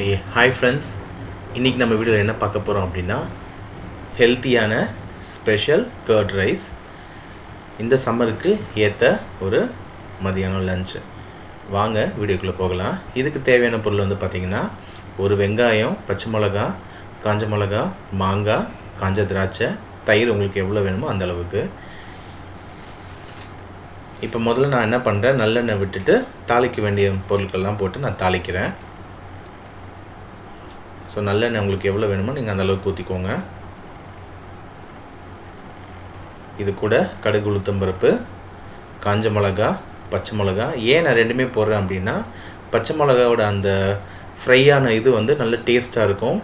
Hi friends, இன்னைக்கு நம்ம வீடியோல என்ன பார்க்க போறோம் அப்படினா ஹெல்தியான ஸ்பெஷல் கர்ட் ரைஸ் இந்த சம்மருக்கு ஏத்த ஒரு மதியானம் லஞ்ச். வாங்க வீடியோக்குள்ள போகலாம். இதுக்கு தேவையான பொருள் வந்து பாத்தீங்கன்னா ஒரு வெங்காயம், பச்சை மிளகாய், காஞ்ச மிளகாய், மாங்காய், காஞ்ச திராட்சை, தயிர் உங்களுக்கு எவ்வளவு வேணுமோ அந்த அளவுக்கு. இப்போ முதல்ல நான் என்ன பண்றேன், நல்லெண்ணெய் விட்டுட்டு தாளிக்க வேண்டிய பொருட்கள்லாம் போட்டு நான் தாளிக்கிறேன். ஸோ நல்லெண்ணெய் உங்களுக்கு எவ்வளோ வேணுமோ நீங்கள் அந்த அளவுக்கு ஊற்றிக்கோங்க. இது கூட கடுகு, உளுத்தம்பருப்பு, காஞ்ச மிளகா, பச்சை மிளகா. ஏன் நான் ரெண்டுமே போடுறேன் அப்படின்னா பச்சை மிளகாவோட அந்த ஃப்ரையான இது வந்து நல்ல டேஸ்ட்டாக இருக்கும்.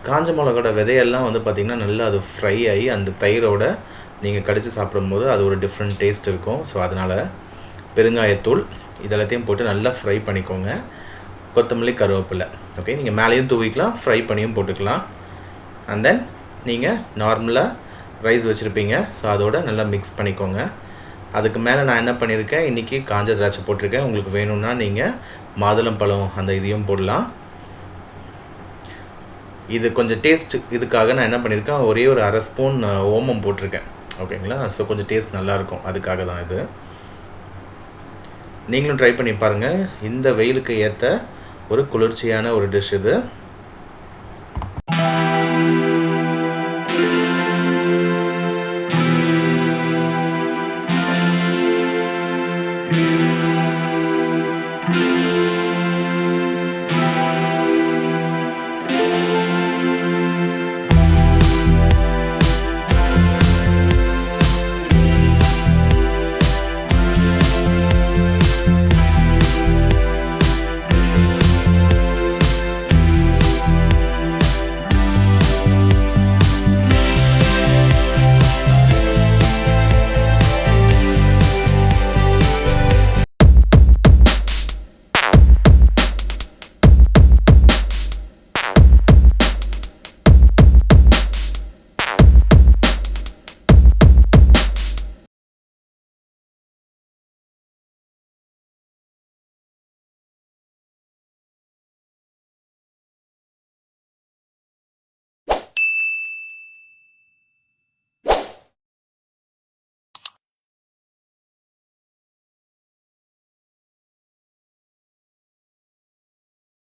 காஞ்ச மிளகாவோட விதையெல்லாம் வந்து பார்த்திங்கன்னா நல்லா அது ஃப்ரை ஆகி அந்த தயிரோட நீங்கள் கடித்து சாப்பிடும்போது அது ஒரு டிஃப்ரெண்ட் டேஸ்ட் இருக்கும். ஸோ அதனால் பெருங்காயத்தூள் இதெல்லாத்தையும் போட்டு நல்லா ஃப்ரை பண்ணிக்கோங்க. கொத்தமல்லி, கருவேப்பிலை, ஓகே, நீங்கள் மேலேயும் தூவிக்கலாம், ஃப்ரை பண்ணியும் போட்டுக்கலாம். அண்ட் தென் நீங்கள் நார்மலாக ரைஸ் வச்சுருப்பீங்க, ஸோ அதோட நல்லா மிக்ஸ் பண்ணிக்கோங்க. அதுக்கு மேலே நான் என்ன பண்ணியிருக்கேன், இன்றைக்கி காஞ்ச திராட்சை போட்டிருக்கேன். உங்களுக்கு வேணும்னா நீங்கள் மாதுளம்பழம் அந்த இதையும் போடலாம். இது கொஞ்சம் டேஸ்ட் இதுக்காக நான் என்ன பண்ணியிருக்கேன், ஒரே ஒரு அரை ஸ்பூன் ஓமம் போட்டிருக்கேன், ஓகேங்களா. ஸோ கொஞ்சம் டேஸ்ட் நல்லாயிருக்கும், அதுக்காக தான் இது. நீங்களும் ட்ரை பண்ணி பாருங்கள். இந்த வெயிலுக்கு ஏற்ற ஒரு குளிர்ச்சியான ஒரு டிஷ் இது.